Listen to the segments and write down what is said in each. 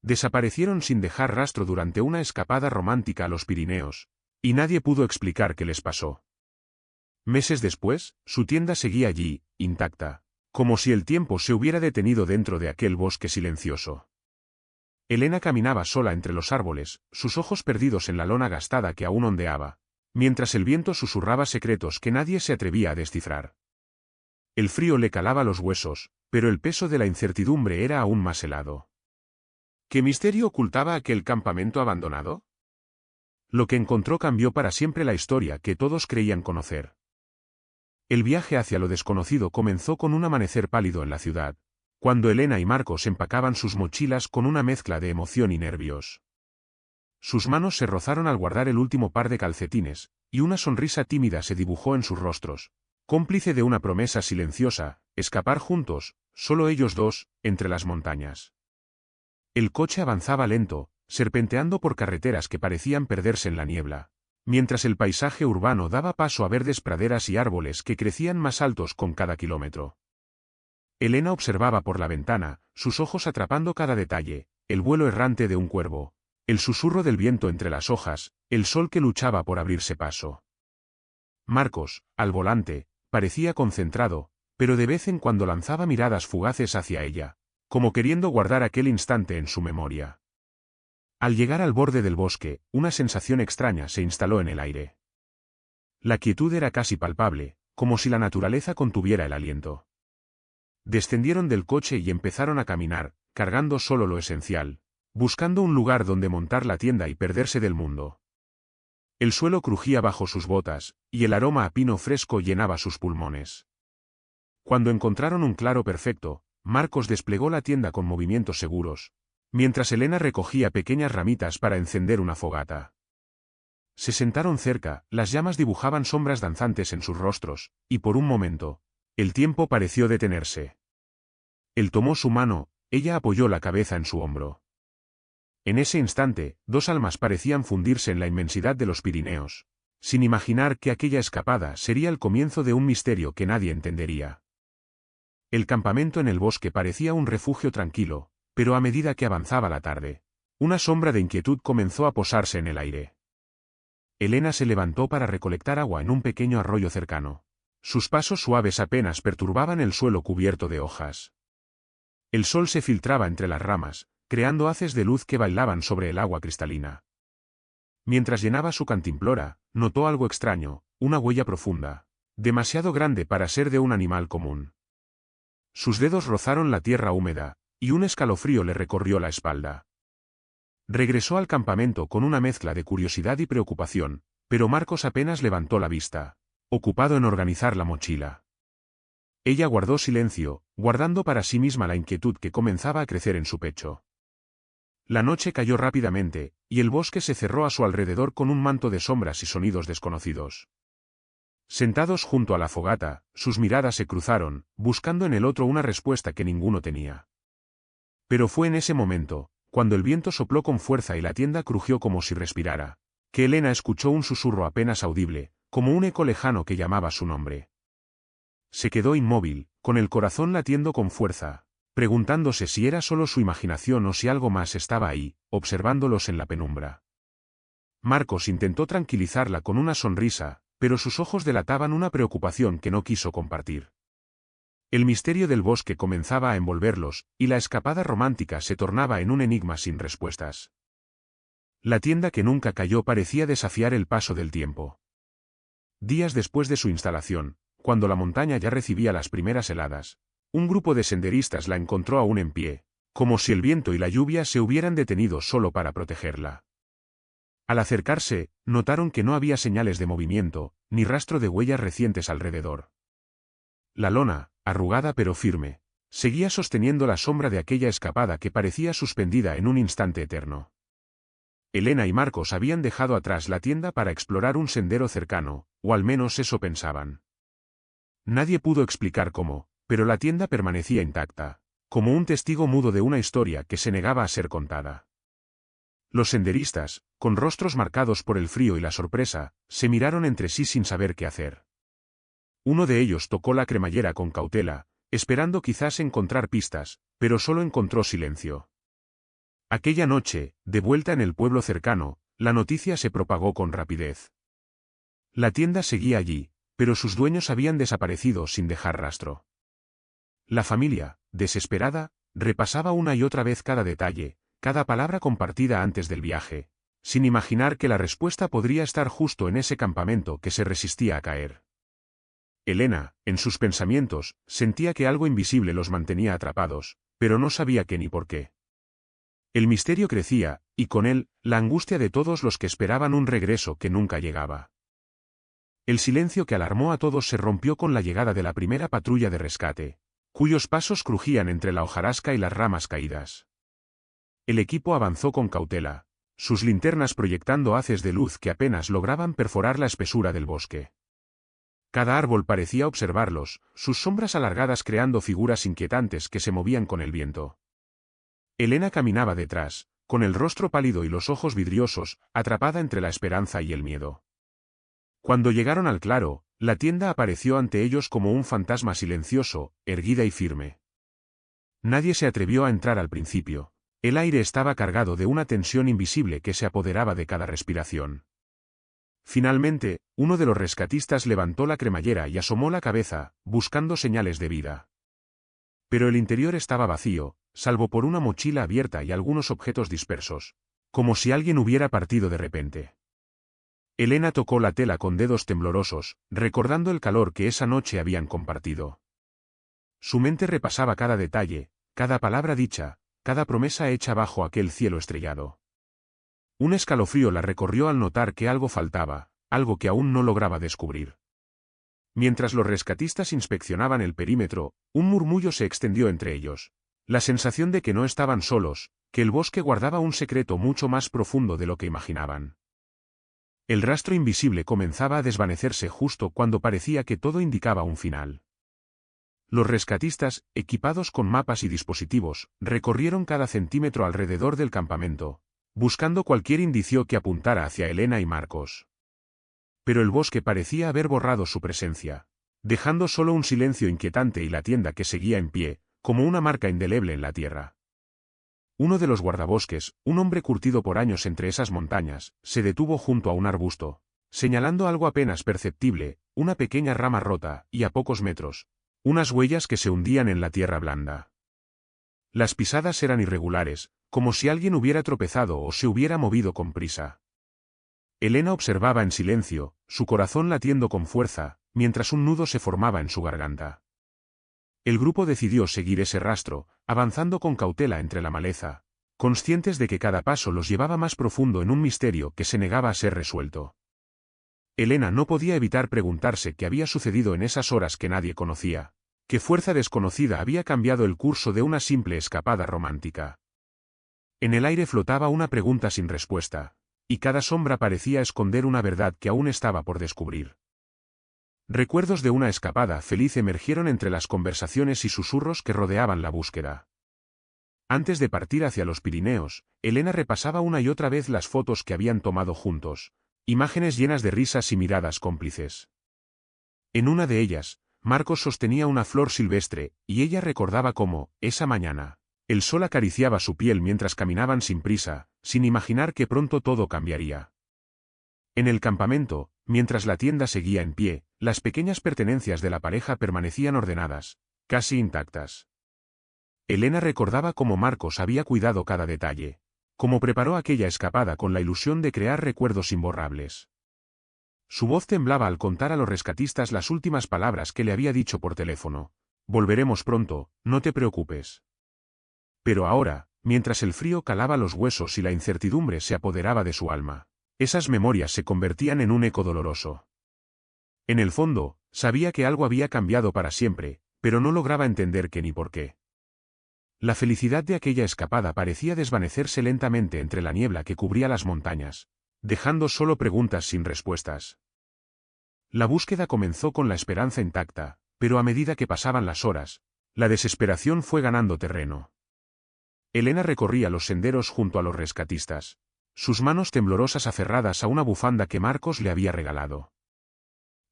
Desaparecieron sin dejar rastro durante una escapada romántica a los Pirineos, y nadie pudo explicar qué les pasó. Meses después, su tienda seguía allí, intacta, como si el tiempo se hubiera detenido dentro de aquel bosque silencioso. Elena caminaba sola entre los árboles, sus ojos perdidos en la lona gastada que aún ondeaba, mientras el viento susurraba secretos que nadie se atrevía a descifrar. El frío le calaba los huesos, pero el peso de la incertidumbre era aún más helado. ¿Qué misterio ocultaba aquel campamento abandonado? Lo que encontró cambió para siempre la historia que todos creían conocer. El viaje hacia lo desconocido comenzó con un amanecer pálido en la ciudad, cuando Elena y Marcos empacaban sus mochilas con una mezcla de emoción y nervios. Sus manos se rozaron al guardar el último par de calcetines, y una sonrisa tímida se dibujó en sus rostros, cómplice de una promesa silenciosa: escapar juntos, solo ellos dos, entre las montañas. El coche avanzaba lento, serpenteando por carreteras que parecían perderse en la niebla, mientras el paisaje urbano daba paso a verdes praderas y árboles que crecían más altos con cada kilómetro. Elena observaba por la ventana, sus ojos atrapando cada detalle: el vuelo errante de un cuervo, el susurro del viento entre las hojas, el sol que luchaba por abrirse paso. Marcos, al volante, parecía concentrado, pero de vez en cuando lanzaba miradas fugaces hacia ella, como queriendo guardar aquel instante en su memoria. Al llegar al borde del bosque, una sensación extraña se instaló en el aire. La quietud era casi palpable, como si la naturaleza contuviera el aliento. Descendieron del coche y empezaron a caminar, cargando solo lo esencial, buscando un lugar donde montar la tienda y perderse del mundo. El suelo crujía bajo sus botas, y el aroma a pino fresco llenaba sus pulmones. Cuando encontraron un claro perfecto, Marcos desplegó la tienda con movimientos seguros, mientras Elena recogía pequeñas ramitas para encender una fogata. Se sentaron cerca, las llamas dibujaban sombras danzantes en sus rostros, y por un momento, el tiempo pareció detenerse. Él tomó su mano, ella apoyó la cabeza en su hombro. En ese instante, dos almas parecían fundirse en la inmensidad de los Pirineos, sin imaginar que aquella escapada sería el comienzo de un misterio que nadie entendería. El campamento en el bosque parecía un refugio tranquilo, pero a medida que avanzaba la tarde, una sombra de inquietud comenzó a posarse en el aire. Elena se levantó para recolectar agua en un pequeño arroyo cercano. Sus pasos suaves apenas perturbaban el suelo cubierto de hojas. El sol se filtraba entre las ramas, creando haces de luz que bailaban sobre el agua cristalina. Mientras llenaba su cantimplora, notó algo extraño, una huella profunda, demasiado grande para ser de un animal común. Sus dedos rozaron la tierra húmeda, y un escalofrío le recorrió la espalda. Regresó al campamento con una mezcla de curiosidad y preocupación, pero Marcos apenas levantó la vista, ocupado en organizar la mochila. Ella guardó silencio, guardando para sí misma la inquietud que comenzaba a crecer en su pecho. La noche cayó rápidamente, y el bosque se cerró a su alrededor con un manto de sombras y sonidos desconocidos. Sentados junto a la fogata, sus miradas se cruzaron, buscando en el otro una respuesta que ninguno tenía. Pero fue en ese momento, cuando el viento sopló con fuerza y la tienda crujió como si respirara, que Elena escuchó un susurro apenas audible, como un eco lejano que llamaba su nombre. Se quedó inmóvil, con el corazón latiendo con fuerza, preguntándose si era solo su imaginación o si algo más estaba ahí, observándolos en la penumbra. Marcos intentó tranquilizarla con una sonrisa, pero sus ojos delataban una preocupación que no quiso compartir. El misterio del bosque comenzaba a envolverlos, y la escapada romántica se tornaba en un enigma sin respuestas. La tienda que nunca cayó parecía desafiar el paso del tiempo. Días después de su instalación, cuando la montaña ya recibía las primeras heladas, un grupo de senderistas la encontró aún en pie, como si el viento y la lluvia se hubieran detenido solo para protegerla. Al acercarse, notaron que no había señales de movimiento, ni rastro de huellas recientes alrededor. La lona, arrugada pero firme, seguía sosteniendo la sombra de aquella escapada que parecía suspendida en un instante eterno. Elena y Marcos habían dejado atrás la tienda para explorar un sendero cercano, o al menos eso pensaban. Nadie pudo explicar cómo, pero la tienda permanecía intacta, como un testigo mudo de una historia que se negaba a ser contada. Los senderistas, con rostros marcados por el frío y la sorpresa, se miraron entre sí sin saber qué hacer. Uno de ellos tocó la cremallera con cautela, esperando quizás encontrar pistas, pero solo encontró silencio. Aquella noche, de vuelta en el pueblo cercano, la noticia se propagó con rapidez. La tienda seguía allí, pero sus dueños habían desaparecido sin dejar rastro. La familia, desesperada, repasaba una y otra vez cada detalle, cada palabra compartida antes del viaje, sin imaginar que la respuesta podría estar justo en ese campamento que se resistía a caer. Elena, en sus pensamientos, sentía que algo invisible los mantenía atrapados, pero no sabía qué ni por qué. El misterio crecía, y con él, la angustia de todos los que esperaban un regreso que nunca llegaba. El silencio que alarmó a todos se rompió con la llegada de la primera patrulla de rescate, cuyos pasos crujían entre la hojarasca y las ramas caídas. El equipo avanzó con cautela, sus linternas proyectando haces de luz que apenas lograban perforar la espesura del bosque. Cada árbol parecía observarlos, sus sombras alargadas creando figuras inquietantes que se movían con el viento. Elena caminaba detrás, con el rostro pálido y los ojos vidriosos, atrapada entre la esperanza y el miedo. Cuando llegaron al claro, la tienda apareció ante ellos como un fantasma silencioso, erguida y firme. Nadie se atrevió a entrar al principio. El aire estaba cargado de una tensión invisible que se apoderaba de cada respiración. Finalmente, uno de los rescatistas levantó la cremallera y asomó la cabeza, buscando señales de vida. Pero el interior estaba vacío, salvo por una mochila abierta y algunos objetos dispersos, como si alguien hubiera partido de repente. Elena tocó la tela con dedos temblorosos, recordando el calor que esa noche habían compartido. Su mente repasaba cada detalle, cada palabra dicha, cada promesa hecha bajo aquel cielo estrellado. Un escalofrío la recorrió al notar que algo faltaba, algo que aún no lograba descubrir. Mientras los rescatistas inspeccionaban el perímetro, un murmullo se extendió entre ellos. La sensación de que no estaban solos, que el bosque guardaba un secreto mucho más profundo de lo que imaginaban. El rastro invisible comenzaba a desvanecerse justo cuando parecía que todo indicaba un final. Los rescatistas, equipados con mapas y dispositivos, recorrieron cada centímetro alrededor del campamento, buscando cualquier indicio que apuntara hacia Elena y Marcos. Pero el bosque parecía haber borrado su presencia, dejando solo un silencio inquietante y la tienda que seguía en pie, como una marca indeleble en la tierra. Uno de los guardabosques, un hombre curtido por años entre esas montañas, se detuvo junto a un arbusto, señalando algo apenas perceptible, una pequeña rama rota, y a pocos metros, unas huellas que se hundían en la tierra blanda. Las pisadas eran irregulares, como si alguien hubiera tropezado o se hubiera movido con prisa. Elena observaba en silencio, su corazón latiendo con fuerza, mientras un nudo se formaba en su garganta. El grupo decidió seguir ese rastro, avanzando con cautela entre la maleza, conscientes de que cada paso los llevaba más profundo en un misterio que se negaba a ser resuelto. Elena no podía evitar preguntarse qué había sucedido en esas horas que nadie conocía, qué fuerza desconocida había cambiado el curso de una simple escapada romántica. En el aire flotaba una pregunta sin respuesta, y cada sombra parecía esconder una verdad que aún estaba por descubrir. Recuerdos de una escapada feliz emergieron entre las conversaciones y susurros que rodeaban la búsqueda. Antes de partir hacia los Pirineos, Elena repasaba una y otra vez las fotos que habían tomado juntos, imágenes llenas de risas y miradas cómplices. En una de ellas, Marcos sostenía una flor silvestre, y ella recordaba cómo, esa mañana, el sol acariciaba su piel mientras caminaban sin prisa, sin imaginar que pronto todo cambiaría. En el campamento, mientras la tienda seguía en pie, las pequeñas pertenencias de la pareja permanecían ordenadas, casi intactas. Elena recordaba cómo Marcos había cuidado cada detalle, cómo preparó aquella escapada con la ilusión de crear recuerdos imborrables. Su voz temblaba al contar a los rescatistas las últimas palabras que le había dicho por teléfono: «Volveremos pronto, no te preocupes». Pero ahora, mientras el frío calaba los huesos y la incertidumbre se apoderaba de su alma, esas memorias se convertían en un eco doloroso. En el fondo, sabía que algo había cambiado para siempre, pero no lograba entender qué ni por qué. La felicidad de aquella escapada parecía desvanecerse lentamente entre la niebla que cubría las montañas, dejando solo preguntas sin respuestas. La búsqueda comenzó con la esperanza intacta, pero a medida que pasaban las horas, la desesperación fue ganando terreno. Elena recorría los senderos junto a los rescatistas, sus manos temblorosas aferradas a una bufanda que Marcos le había regalado.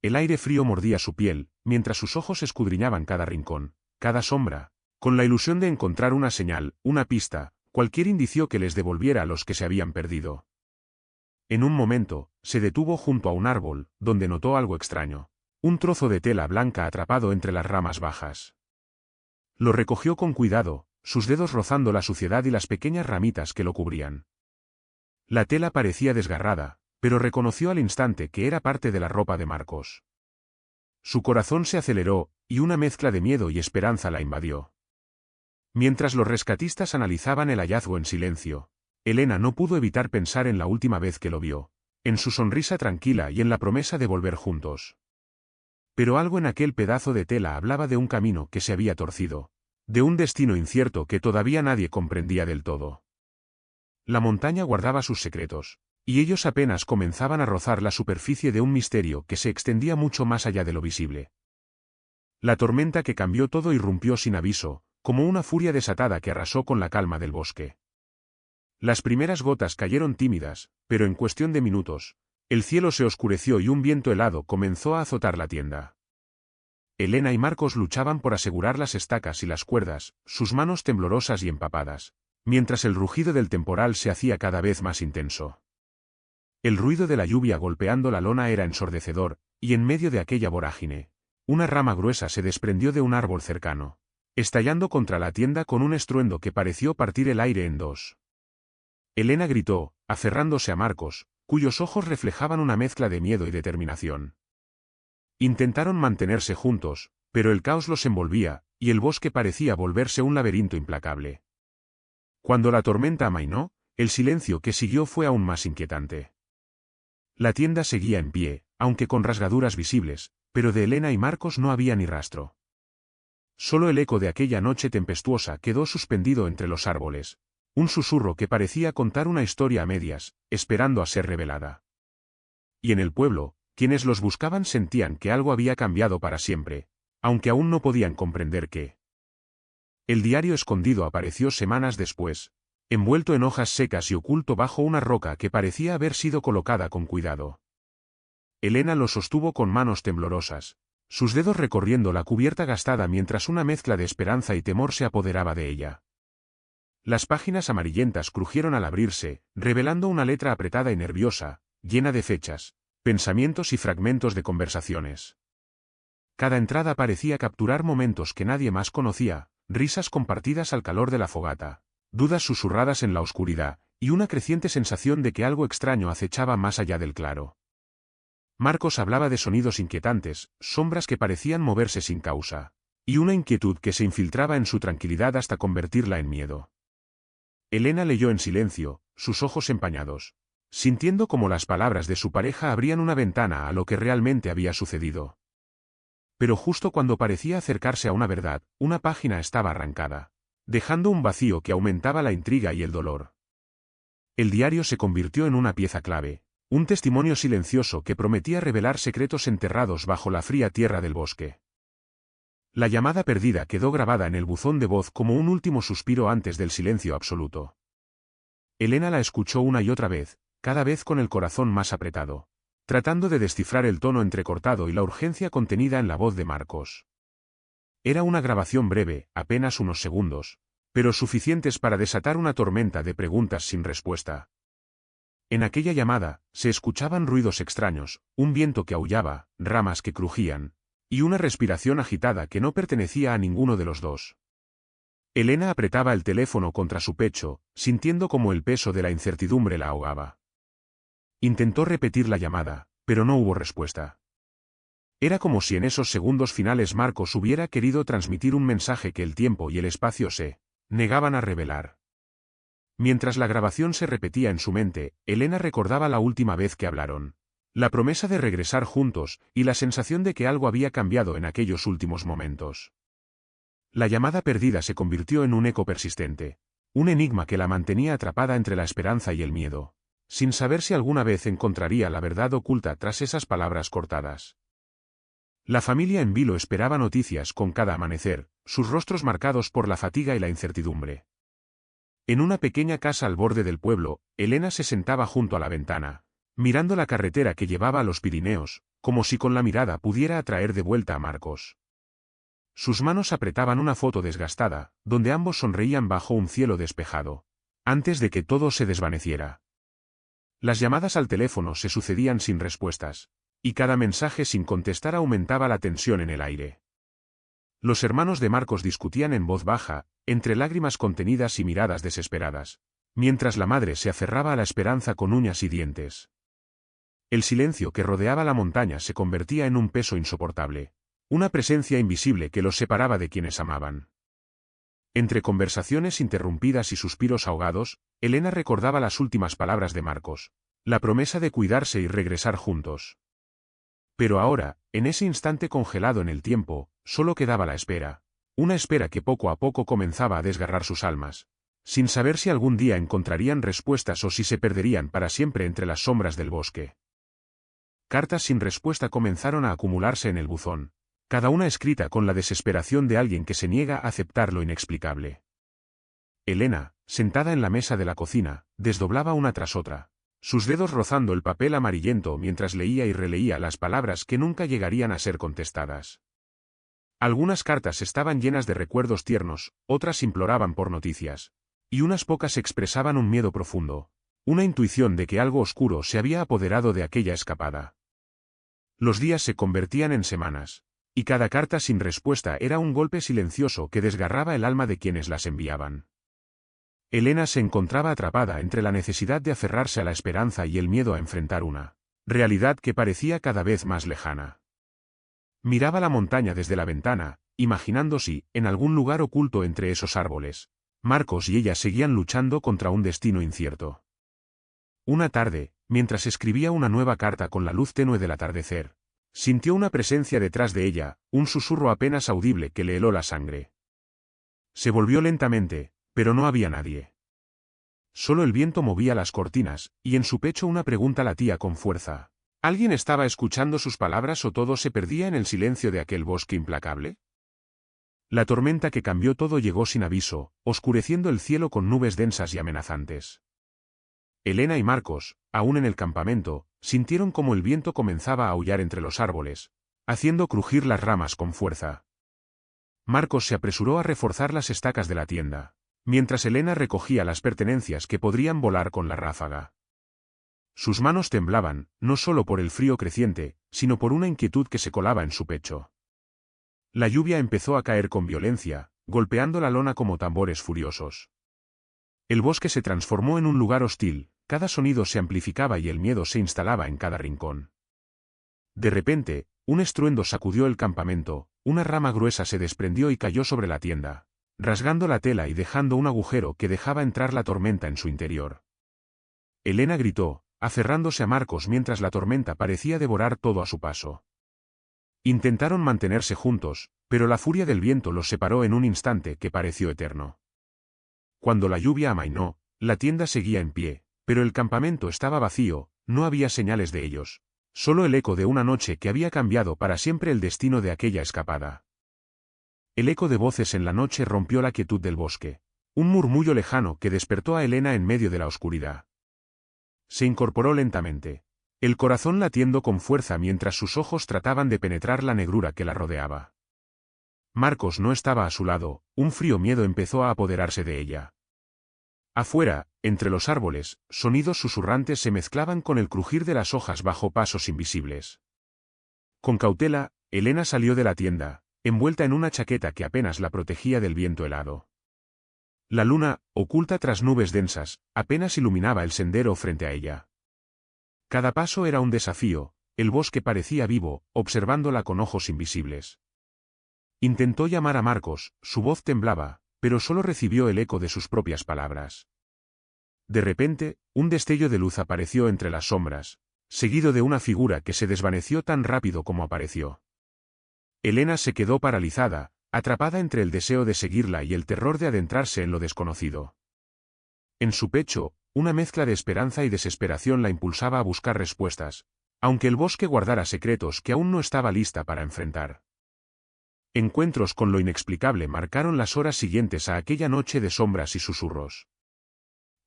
El aire frío mordía su piel, mientras sus ojos escudriñaban cada rincón, cada sombra, con la ilusión de encontrar una señal, una pista, cualquier indicio que les devolviera a los que se habían perdido. En un momento, se detuvo junto a un árbol, donde notó algo extraño. Un trozo de tela blanca atrapado entre las ramas bajas. Lo recogió con cuidado, sus dedos rozando la suciedad y las pequeñas ramitas que lo cubrían. La tela parecía desgarrada, pero reconoció al instante que era parte de la ropa de Marcos. Su corazón se aceleró, y una mezcla de miedo y esperanza la invadió. Mientras los rescatistas analizaban el hallazgo en silencio, Elena no pudo evitar pensar en la última vez que lo vio, en su sonrisa tranquila y en la promesa de volver juntos. Pero algo en aquel pedazo de tela hablaba de un camino que se había torcido, de un destino incierto que todavía nadie comprendía del todo. La montaña guardaba sus secretos, y ellos apenas comenzaban a rozar la superficie de un misterio que se extendía mucho más allá de lo visible. La tormenta que cambió todo irrumpió sin aviso, como una furia desatada que arrasó con la calma del bosque. Las primeras gotas cayeron tímidas, pero en cuestión de minutos, el cielo se oscureció y un viento helado comenzó a azotar la tienda. Elena y Marcos luchaban por asegurar las estacas y las cuerdas, sus manos temblorosas y empapadas, mientras el rugido del temporal se hacía cada vez más intenso. El ruido de la lluvia golpeando la lona era ensordecedor, y en medio de aquella vorágine, una rama gruesa se desprendió de un árbol cercano, estallando contra la tienda con un estruendo que pareció partir el aire en dos. Elena gritó, aferrándose a Marcos, cuyos ojos reflejaban una mezcla de miedo y determinación. Intentaron mantenerse juntos, pero el caos los envolvía, y el bosque parecía volverse un laberinto implacable. Cuando la tormenta amainó, el silencio que siguió fue aún más inquietante. La tienda seguía en pie, aunque con rasgaduras visibles, pero de Elena y Marcos no había ni rastro. Solo el eco de aquella noche tempestuosa quedó suspendido entre los árboles, un susurro que parecía contar una historia a medias, esperando a ser revelada. Y en el pueblo, quienes los buscaban sentían que algo había cambiado para siempre, aunque aún no podían comprender qué. El diario escondido apareció semanas después, envuelto en hojas secas y oculto bajo una roca que parecía haber sido colocada con cuidado. Elena lo sostuvo con manos temblorosas, sus dedos recorriendo la cubierta gastada mientras una mezcla de esperanza y temor se apoderaba de ella. Las páginas amarillentas crujieron al abrirse, revelando una letra apretada y nerviosa, llena de fechas, pensamientos y fragmentos de conversaciones. Cada entrada parecía capturar momentos que nadie más conocía, risas compartidas al calor de la fogata, dudas susurradas en la oscuridad, y una creciente sensación de que algo extraño acechaba más allá del claro. Marcos hablaba de sonidos inquietantes, sombras que parecían moverse sin causa, y una inquietud que se infiltraba en su tranquilidad hasta convertirla en miedo. Elena leyó en silencio, sus ojos empañados, sintiendo como las palabras de su pareja abrían una ventana a lo que realmente había sucedido. Pero justo cuando parecía acercarse a una verdad, una página estaba arrancada, dejando un vacío que aumentaba la intriga y el dolor. El diario se convirtió en una pieza clave, un testimonio silencioso que prometía revelar secretos enterrados bajo la fría tierra del bosque. La llamada perdida quedó grabada en el buzón de voz como un último suspiro antes del silencio absoluto. Elena la escuchó una y otra vez, cada vez con el corazón más apretado, tratando de descifrar el tono entrecortado y la urgencia contenida en la voz de Marcos. Era una grabación breve, apenas unos segundos, pero suficientes para desatar una tormenta de preguntas sin respuesta. En aquella llamada, se escuchaban ruidos extraños, un viento que aullaba, ramas que crujían, y una respiración agitada que no pertenecía a ninguno de los dos. Elena apretaba el teléfono contra su pecho, sintiendo como el peso de la incertidumbre la ahogaba. Intentó repetir la llamada, pero no hubo respuesta. Era como si en esos segundos finales Marcos hubiera querido transmitir un mensaje que el tiempo y el espacio se negaban a revelar. Mientras la grabación se repetía en su mente, Elena recordaba la última vez que hablaron, la promesa de regresar juntos y la sensación de que algo había cambiado en aquellos últimos momentos. La llamada perdida se convirtió en un eco persistente, un enigma que la mantenía atrapada entre la esperanza y el miedo, sin saber si alguna vez encontraría la verdad oculta tras esas palabras cortadas. La familia en vilo esperaba noticias con cada amanecer, sus rostros marcados por la fatiga y la incertidumbre. En una pequeña casa al borde del pueblo, Elena se sentaba junto a la ventana, mirando la carretera que llevaba a los Pirineos, como si con la mirada pudiera atraer de vuelta a Marcos. Sus manos apretaban una foto desgastada, donde ambos sonreían bajo un cielo despejado, antes de que todo se desvaneciera. Las llamadas al teléfono se sucedían sin respuestas, y cada mensaje sin contestar aumentaba la tensión en el aire. Los hermanos de Marcos discutían en voz baja, entre lágrimas contenidas y miradas desesperadas, mientras la madre se aferraba a la esperanza con uñas y dientes. El silencio que rodeaba la montaña se convertía en un peso insoportable, una presencia invisible que los separaba de quienes amaban. Entre conversaciones interrumpidas y suspiros ahogados, Elena recordaba las últimas palabras de Marcos, la promesa de cuidarse y regresar juntos. Pero ahora, en ese instante congelado en el tiempo, solo quedaba la espera, una espera que poco a poco comenzaba a desgarrar sus almas, sin saber si algún día encontrarían respuestas o si se perderían para siempre entre las sombras del bosque. Cartas sin respuesta comenzaron a acumularse en el buzón, cada una escrita con la desesperación de alguien que se niega a aceptar lo inexplicable. Elena, sentada en la mesa de la cocina, desdoblaba una tras otra, sus dedos rozando el papel amarillento mientras leía y releía las palabras que nunca llegarían a ser contestadas. Algunas cartas estaban llenas de recuerdos tiernos, otras imploraban por noticias, y unas pocas expresaban un miedo profundo, una intuición de que algo oscuro se había apoderado de aquella escapada. Los días se convertían en semanas, y cada carta sin respuesta era un golpe silencioso que desgarraba el alma de quienes las enviaban. Elena se encontraba atrapada entre la necesidad de aferrarse a la esperanza y el miedo a enfrentar una realidad que parecía cada vez más lejana. Miraba la montaña desde la ventana, imaginando si, en algún lugar oculto entre esos árboles, Marcos y ella seguían luchando contra un destino incierto. Una tarde, mientras escribía una nueva carta con la luz tenue del atardecer, sintió una presencia detrás de ella, un susurro apenas audible que le heló la sangre. Se volvió lentamente, pero no había nadie. Solo el viento movía las cortinas, y en su pecho una pregunta latía con fuerza. ¿Alguien estaba escuchando sus palabras o todo se perdía en el silencio de aquel bosque implacable? La tormenta que cambió todo llegó sin aviso, oscureciendo el cielo con nubes densas y amenazantes. Elena y Marcos, aún en el campamento, sintieron como el viento comenzaba a aullar entre los árboles, haciendo crujir las ramas con fuerza. Marcos se apresuró a reforzar las estacas de la tienda, mientras Elena recogía las pertenencias que podrían volar con la ráfaga. Sus manos temblaban, no solo por el frío creciente, sino por una inquietud que se colaba en su pecho. La lluvia empezó a caer con violencia, golpeando la lona como tambores furiosos. El bosque se transformó en un lugar hostil, cada sonido se amplificaba y el miedo se instalaba en cada rincón. De repente, un estruendo sacudió el campamento, una rama gruesa se desprendió y cayó sobre la tienda, rasgando la tela y dejando un agujero que dejaba entrar la tormenta en su interior. Elena gritó, aferrándose a Marcos mientras la tormenta parecía devorar todo a su paso. Intentaron mantenerse juntos, pero la furia del viento los separó en un instante que pareció eterno. Cuando la lluvia amainó, la tienda seguía en pie, pero el campamento estaba vacío, no había señales de ellos, solo el eco de una noche que había cambiado para siempre el destino de aquella escapada. El eco de voces en la noche rompió la quietud del bosque, un murmullo lejano que despertó a Elena en medio de la oscuridad. Se incorporó lentamente, el corazón latiendo con fuerza mientras sus ojos trataban de penetrar la negrura que la rodeaba. Marcos no estaba a su lado, un frío miedo empezó a apoderarse de ella. Afuera, entre los árboles, sonidos susurrantes se mezclaban con el crujir de las hojas bajo pasos invisibles. Con cautela, Elena salió de la tienda, envuelta en una chaqueta que apenas la protegía del viento helado. La luna, oculta tras nubes densas, apenas iluminaba el sendero frente a ella. Cada paso era un desafío, el bosque parecía vivo, observándola con ojos invisibles. Intentó llamar a Marcos, su voz temblaba, pero solo recibió el eco de sus propias palabras. De repente, un destello de luz apareció entre las sombras, seguido de una figura que se desvaneció tan rápido como apareció. Elena se quedó paralizada, atrapada entre el deseo de seguirla y el terror de adentrarse en lo desconocido. En su pecho, una mezcla de esperanza y desesperación la impulsaba a buscar respuestas, aunque el bosque guardara secretos que aún no estaba lista para enfrentar. Encuentros con lo inexplicable marcaron las horas siguientes a aquella noche de sombras y susurros.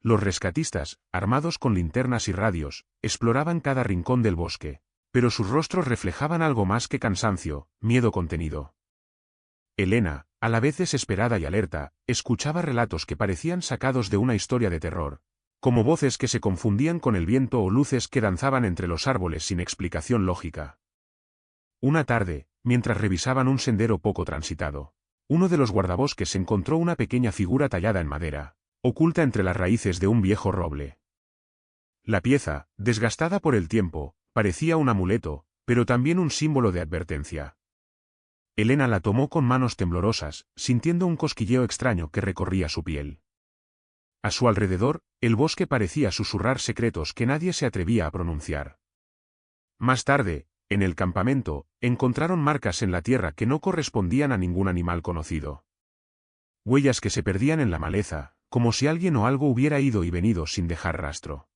Los rescatistas, armados con linternas y radios, exploraban cada rincón del bosque, pero sus rostros reflejaban algo más que cansancio, miedo contenido. Elena, A la vez desesperada y alerta, escuchaba relatos que parecían sacados de una historia de terror, como voces que se confundían con el viento o luces que danzaban entre los árboles sin explicación lógica. Una tarde, mientras revisaban un sendero poco transitado, uno de los guardabosques encontró una pequeña figura tallada en madera, oculta entre las raíces de un viejo roble. La pieza, desgastada por el tiempo, parecía un amuleto, pero también un símbolo de advertencia. Elena la tomó con manos temblorosas, sintiendo un cosquilleo extraño que recorría su piel. A su alrededor, el bosque parecía susurrar secretos que nadie se atrevía a pronunciar. Más tarde, en el campamento, encontraron marcas en la tierra que no correspondían a ningún animal conocido. Huellas que se perdían en la maleza, como si alguien o algo hubiera ido y venido sin dejar rastro.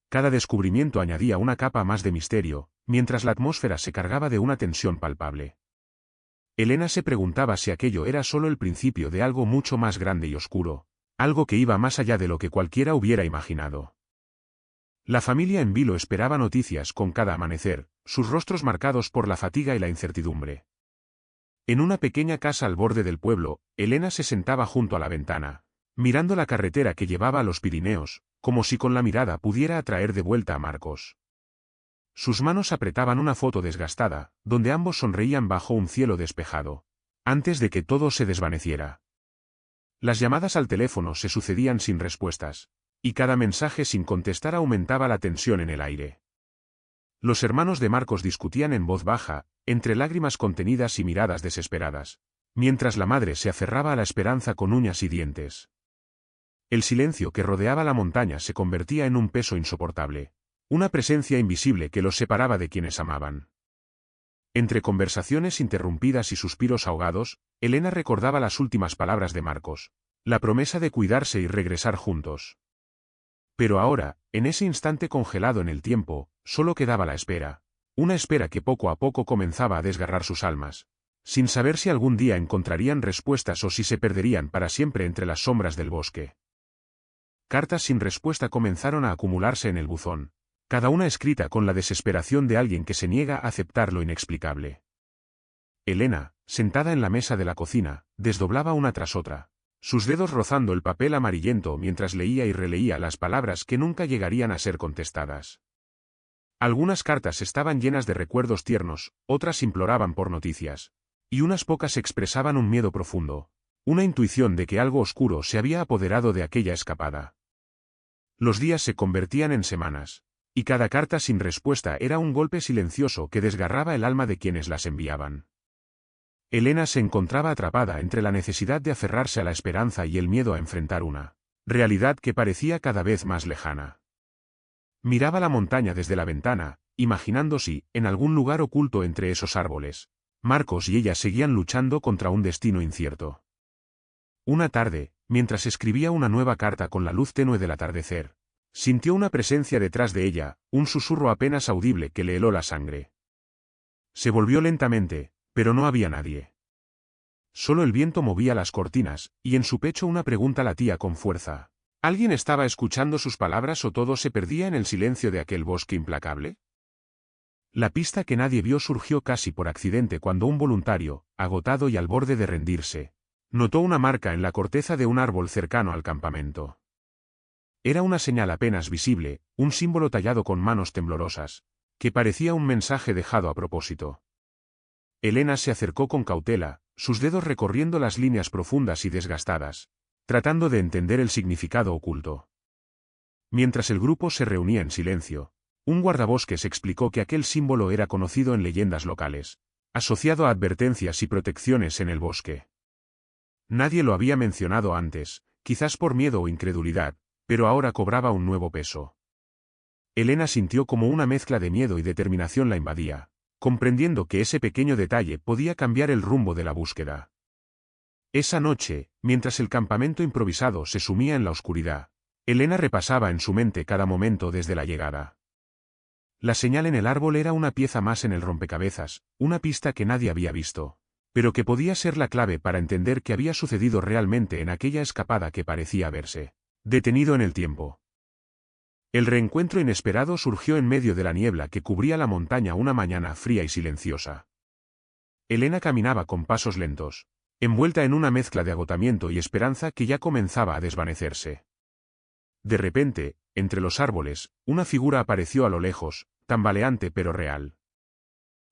Cada descubrimiento añadía una capa más de misterio, mientras la atmósfera se cargaba de una tensión palpable. Elena se preguntaba si aquello era solo el principio de algo mucho más grande y oscuro, algo que iba más allá de lo que cualquiera hubiera imaginado. La familia en vilo esperaba noticias con cada amanecer, sus rostros marcados por la fatiga y la incertidumbre. En una pequeña casa al borde del pueblo, Elena se sentaba junto a la ventana, mirando la carretera que llevaba a los Pirineos, como si con la mirada pudiera atraer de vuelta a Marcos. Sus manos apretaban una foto desgastada, donde ambos sonreían bajo un cielo despejado, antes de que todo se desvaneciera. Las llamadas al teléfono se sucedían sin respuestas, y cada mensaje sin contestar aumentaba la tensión en el aire. Los hermanos de Marcos discutían en voz baja, entre lágrimas contenidas y miradas desesperadas, mientras la madre se aferraba a la esperanza con uñas y dientes. El silencio que rodeaba la montaña se convertía en un peso insoportable, una presencia invisible que los separaba de quienes amaban. Entre conversaciones interrumpidas y suspiros ahogados, Elena recordaba las últimas palabras de Marcos, la promesa de cuidarse y regresar juntos. Pero ahora, en ese instante congelado en el tiempo, solo quedaba la espera, una espera que poco a poco comenzaba a desgarrar sus almas, sin saber si algún día encontrarían respuestas o si se perderían para siempre entre las sombras del bosque. Cartas sin respuesta comenzaron a acumularse en el buzón, cada una escrita con la desesperación de alguien que se niega a aceptar lo inexplicable. Elena, sentada en la mesa de la cocina, desdoblaba una tras otra, sus dedos rozando el papel amarillento mientras leía y releía las palabras que nunca llegarían a ser contestadas. Algunas cartas estaban llenas de recuerdos tiernos, otras imploraban por noticias, y unas pocas expresaban un miedo profundo, una intuición de que algo oscuro se había apoderado de aquella escapada. Los días se convertían en semanas, y cada carta sin respuesta era un golpe silencioso que desgarraba el alma de quienes las enviaban. Elena se encontraba atrapada entre la necesidad de aferrarse a la esperanza y el miedo a enfrentar una realidad que parecía cada vez más lejana. Miraba la montaña desde la ventana, imaginando si, en algún lugar oculto entre esos árboles, Marcos y ella seguían luchando contra un destino incierto. Una tarde, mientras escribía una nueva carta con la luz tenue del atardecer, sintió una presencia detrás de ella, un susurro apenas audible que le heló la sangre. Se volvió lentamente, pero no había nadie. Solo el viento movía las cortinas, y en su pecho una pregunta latía con fuerza. ¿Alguien estaba escuchando sus palabras o todo se perdía en el silencio de aquel bosque implacable? La pista que nadie vio surgió casi por accidente cuando un voluntario, agotado y al borde de rendirse, notó una marca en la corteza de un árbol cercano al campamento. Era una señal apenas visible, un símbolo tallado con manos temblorosas, que parecía un mensaje dejado a propósito. Elena se acercó con cautela, sus dedos recorriendo las líneas profundas y desgastadas, tratando de entender el significado oculto. Mientras el grupo se reunía en silencio, un guardabosques explicó que aquel símbolo era conocido en leyendas locales, asociado a advertencias y protecciones en el bosque. Nadie lo había mencionado antes, quizás por miedo o incredulidad, pero ahora cobraba un nuevo peso. Elena sintió como una mezcla de miedo y determinación la invadía, comprendiendo que ese pequeño detalle podía cambiar el rumbo de la búsqueda. Esa noche, mientras el campamento improvisado se sumía en la oscuridad, Elena repasaba en su mente cada momento desde la llegada. La señal en el árbol era una pieza más en el rompecabezas, una pista que nadie había visto, pero que podía ser la clave para entender qué había sucedido realmente en aquella escapada que parecía haberse detenido en el tiempo. El reencuentro inesperado surgió en medio de la niebla que cubría la montaña una mañana fría y silenciosa. Elena caminaba con pasos lentos, envuelta en una mezcla de agotamiento y esperanza que ya comenzaba a desvanecerse. De repente, entre los árboles, una figura apareció a lo lejos, tambaleante pero real.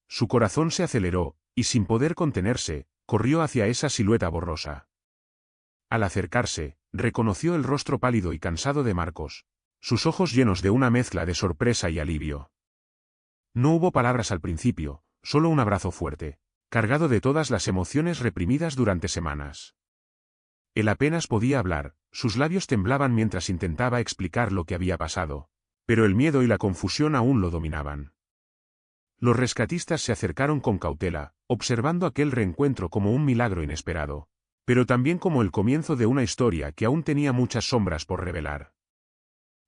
Su corazón se aceleró, y sin poder contenerse, corrió hacia esa silueta borrosa. Al acercarse, reconoció el rostro pálido y cansado de Marcos, sus ojos llenos de una mezcla de sorpresa y alivio. No hubo palabras al principio, solo un abrazo fuerte, cargado de todas las emociones reprimidas durante semanas. Él apenas podía hablar, sus labios temblaban mientras intentaba explicar lo que había pasado, pero el miedo y la confusión aún lo dominaban. Los rescatistas se acercaron con cautela, observando aquel reencuentro como un milagro inesperado, pero también como el comienzo de una historia que aún tenía muchas sombras por revelar.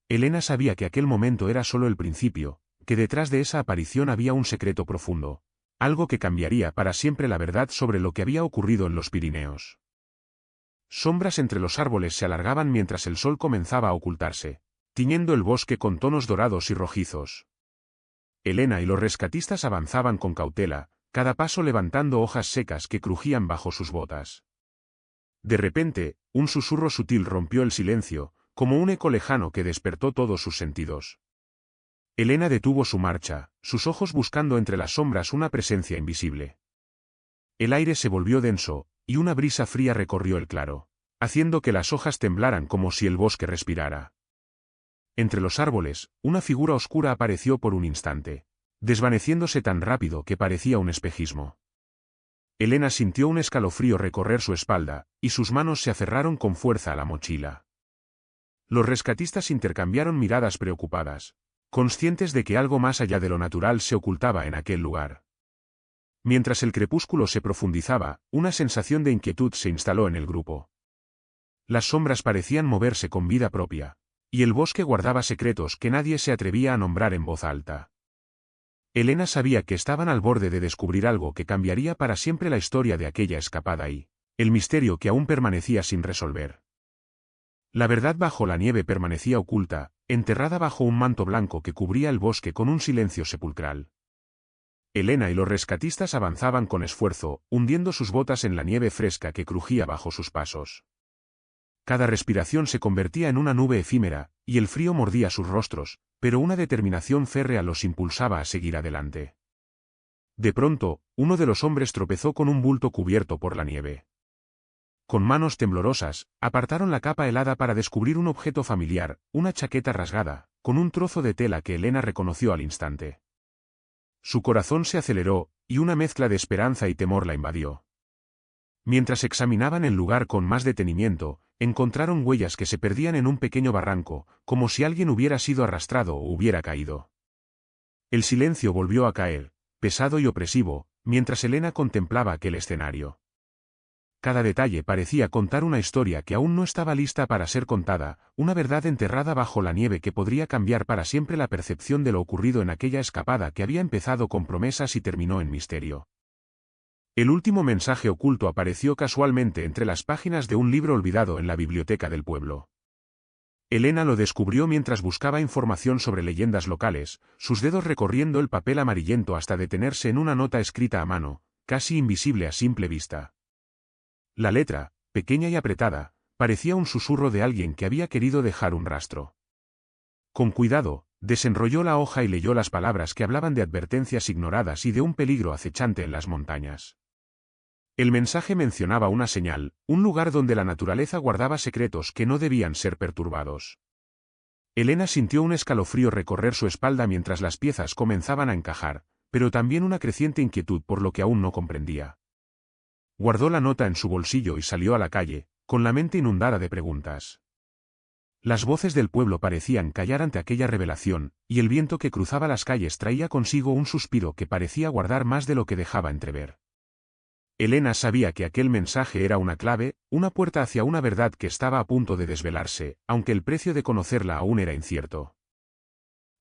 Elena sabía que aquel momento era solo el principio, que detrás de esa aparición había un secreto profundo, algo que cambiaría para siempre la verdad sobre lo que había ocurrido en los Pirineos. Sombras entre los árboles se alargaban mientras el sol comenzaba a ocultarse, tiñendo el bosque con tonos dorados y rojizos. Elena y los rescatistas avanzaban con cautela, cada paso levantando hojas secas que crujían bajo sus botas. De repente, un susurro sutil rompió el silencio, como un eco lejano que despertó todos sus sentidos. Elena detuvo su marcha, sus ojos buscando entre las sombras una presencia invisible. El aire se volvió denso, y una brisa fría recorrió el claro, haciendo que las hojas temblaran como si el bosque respirara. Entre los árboles, una figura oscura apareció por un instante, desvaneciéndose tan rápido que parecía un espejismo. Elena sintió un escalofrío recorrer su espalda, y sus manos se aferraron con fuerza a la mochila. Los rescatistas intercambiaron miradas preocupadas, conscientes de que algo más allá de lo natural se ocultaba en aquel lugar. Mientras el crepúsculo se profundizaba, una sensación de inquietud se instaló en el grupo. Las sombras parecían moverse con vida propia, y el bosque guardaba secretos que nadie se atrevía a nombrar en voz alta. Elena sabía que estaban al borde de descubrir algo que cambiaría para siempre la historia de aquella escapada y el misterio que aún permanecía sin resolver. La verdad bajo la nieve permanecía oculta, enterrada bajo un manto blanco que cubría el bosque con un silencio sepulcral. Elena y los rescatistas avanzaban con esfuerzo, hundiendo sus botas en la nieve fresca que crujía bajo sus pasos. Cada respiración se convertía en una nube efímera, y el frío mordía sus rostros, pero una determinación férrea los impulsaba a seguir adelante. De pronto, uno de los hombres tropezó con un bulto cubierto por la nieve. Con manos temblorosas, apartaron la capa helada para descubrir un objeto familiar, una chaqueta rasgada, con un trozo de tela que Elena reconoció al instante. Su corazón se aceleró, y una mezcla de esperanza y temor la invadió. Mientras examinaban el lugar con más detenimiento, encontraron huellas que se perdían en un pequeño barranco, como si alguien hubiera sido arrastrado o hubiera caído. El silencio volvió a caer, pesado y opresivo, mientras Elena contemplaba aquel escenario. Cada detalle parecía contar una historia que aún no estaba lista para ser contada, una verdad enterrada bajo la nieve que podría cambiar para siempre la percepción de lo ocurrido en aquella escapada que había empezado con promesas y terminó en misterio. El último mensaje oculto apareció casualmente entre las páginas de un libro olvidado en la biblioteca del pueblo. Elena lo descubrió mientras buscaba información sobre leyendas locales, sus dedos recorriendo el papel amarillento hasta detenerse en una nota escrita a mano, casi invisible a simple vista. La letra, pequeña y apretada, parecía un susurro de alguien que había querido dejar un rastro. Con cuidado, desenrolló la hoja y leyó las palabras que hablaban de advertencias ignoradas y de un peligro acechante en las montañas. El mensaje mencionaba una señal, un lugar donde la naturaleza guardaba secretos que no debían ser perturbados. Elena sintió un escalofrío recorrer su espalda mientras las piezas comenzaban a encajar, pero también una creciente inquietud por lo que aún no comprendía. Guardó la nota en su bolsillo y salió a la calle, con la mente inundada de preguntas. Las voces del pueblo parecían callar ante aquella revelación, y el viento que cruzaba las calles traía consigo un suspiro que parecía guardar más de lo que dejaba entrever. Elena sabía que aquel mensaje era una clave, una puerta hacia una verdad que estaba a punto de desvelarse, aunque el precio de conocerla aún era incierto.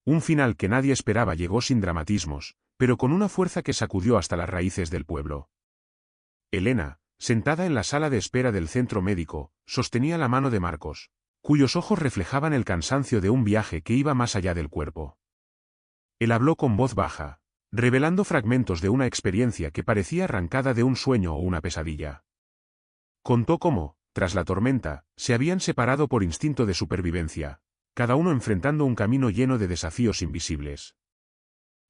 Un final que nadie esperaba llegó sin dramatismos, pero con una fuerza que sacudió hasta las raíces del pueblo. Elena, sentada en la sala de espera del centro médico, sostenía la mano de Marcos, cuyos ojos reflejaban el cansancio de un viaje que iba más allá del cuerpo. Él habló con voz baja, revelando fragmentos de una experiencia que parecía arrancada de un sueño o una pesadilla. Contó cómo, tras la tormenta, se habían separado por instinto de supervivencia, cada uno enfrentando un camino lleno de desafíos invisibles.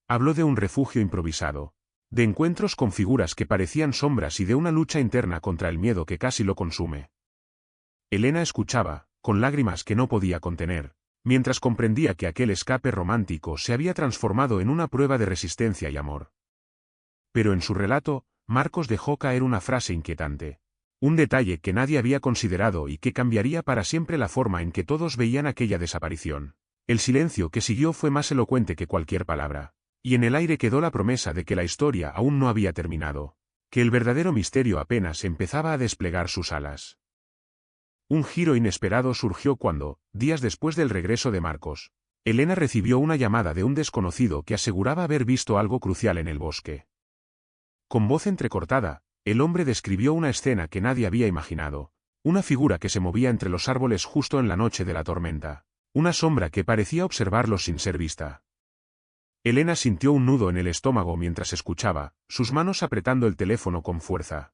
Habló de un refugio improvisado, de encuentros con figuras que parecían sombras y de una lucha interna contra el miedo que casi lo consume. Elena escuchaba, con lágrimas que no podía contener, mientras comprendía que aquel escape romántico se había transformado en una prueba de resistencia y amor. Pero en su relato, Marcos dejó caer una frase inquietante. Un detalle que nadie había considerado y que cambiaría para siempre la forma en que todos veían aquella desaparición. El silencio que siguió fue más elocuente que cualquier palabra, y en el aire quedó la promesa de que la historia aún no había terminado, que el verdadero misterio apenas empezaba a desplegar sus alas. Un giro inesperado surgió cuando, días después del regreso de Marcos, Elena recibió una llamada de un desconocido que aseguraba haber visto algo crucial en el bosque. Con voz entrecortada, el hombre describió una escena que nadie había imaginado, una figura que se movía entre los árboles justo en la noche de la tormenta, una sombra que parecía observarlos sin ser vista. Elena sintió un nudo en el estómago mientras escuchaba, sus manos apretando el teléfono con fuerza.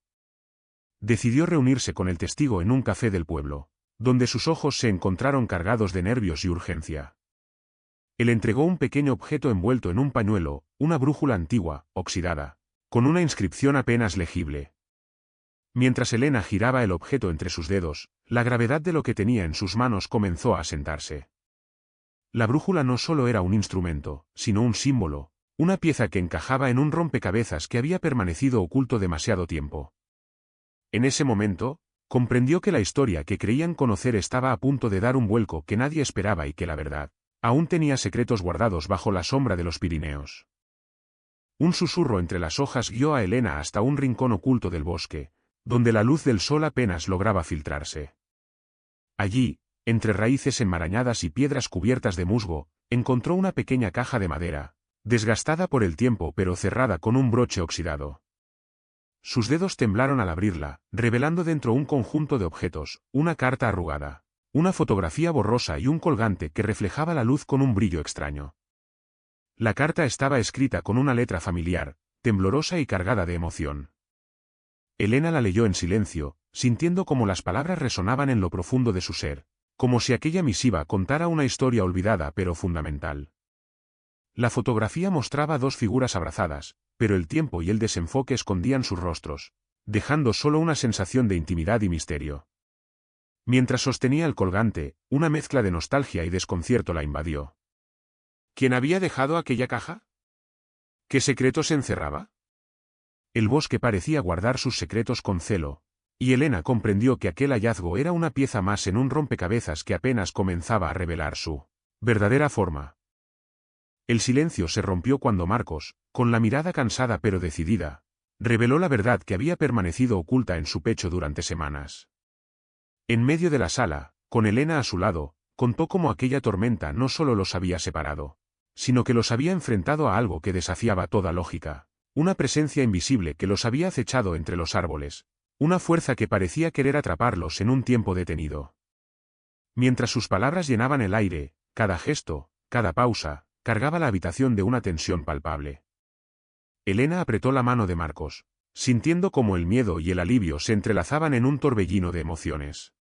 Decidió reunirse con el testigo en un café del pueblo, donde sus ojos se encontraron cargados de nervios y urgencia. Él entregó un pequeño objeto envuelto en un pañuelo, una brújula antigua, oxidada, con una inscripción apenas legible. Mientras Elena giraba el objeto entre sus dedos, la gravedad de lo que tenía en sus manos comenzó a asentarse. La brújula no solo era un instrumento, sino un símbolo, una pieza que encajaba en un rompecabezas que había permanecido oculto demasiado tiempo. En ese momento, comprendió que la historia que creían conocer estaba a punto de dar un vuelco que nadie esperaba y que la verdad, aún tenía secretos guardados bajo la sombra de los Pirineos. Un susurro entre las hojas guió a Elena hasta un rincón oculto del bosque, donde la luz del sol apenas lograba filtrarse. Allí, entre raíces enmarañadas y piedras cubiertas de musgo, encontró una pequeña caja de madera, desgastada por el tiempo pero cerrada con un broche oxidado. Sus dedos temblaron al abrirla, revelando dentro un conjunto de objetos, una carta arrugada, una fotografía borrosa y un colgante que reflejaba la luz con un brillo extraño. La carta estaba escrita con una letra familiar, temblorosa y cargada de emoción. Elena la leyó en silencio, sintiendo cómo las palabras resonaban en lo profundo de su ser, como si aquella misiva contara una historia olvidada pero fundamental. La fotografía mostraba dos figuras abrazadas, pero el tiempo y el desenfoque escondían sus rostros, dejando solo una sensación de intimidad y misterio. Mientras sostenía el colgante, una mezcla de nostalgia y desconcierto la invadió. ¿Quién había dejado aquella caja? ¿Qué secretos encerraba? El bosque parecía guardar sus secretos con celo, y Elena comprendió que aquel hallazgo era una pieza más en un rompecabezas que apenas comenzaba a revelar su verdadera forma. El silencio se rompió cuando Marcos, con la mirada cansada pero decidida, reveló la verdad que había permanecido oculta en su pecho durante semanas. En medio de la sala, con Elena a su lado, contó cómo aquella tormenta no solo los había separado, sino que los había enfrentado a algo que desafiaba toda lógica, una presencia invisible que los había acechado entre los árboles, una fuerza que parecía querer atraparlos en un tiempo detenido. Mientras sus palabras llenaban el aire, cada gesto, cada pausa, cargaba la habitación de una tensión palpable. Elena apretó la mano de Marcos, sintiendo cómo el miedo y el alivio se entrelazaban en un torbellino de emociones.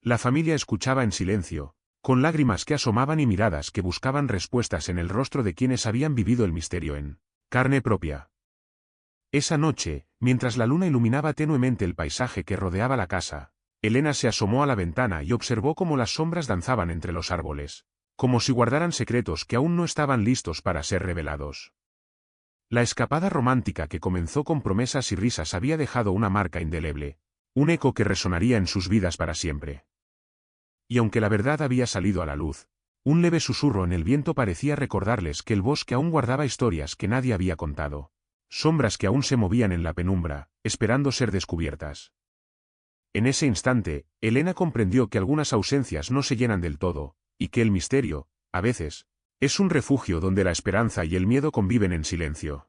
La familia escuchaba en silencio, con lágrimas que asomaban y miradas que buscaban respuestas en el rostro de quienes habían vivido el misterio en carne propia. Esa noche, mientras la luna iluminaba tenuemente el paisaje que rodeaba la casa, Elena se asomó a la ventana y observó cómo las sombras danzaban entre los árboles, como si guardaran secretos que aún no estaban listos para ser revelados. La escapada romántica que comenzó con promesas y risas había dejado una marca indeleble, un eco que resonaría en sus vidas para siempre. Y aunque la verdad había salido a la luz, un leve susurro en el viento parecía recordarles que el bosque aún guardaba historias que nadie había contado, sombras que aún se movían en la penumbra, esperando ser descubiertas. En ese instante, Elena comprendió que algunas ausencias no se llenan del todo, y que el misterio, a veces, es un refugio donde la esperanza y el miedo conviven en silencio.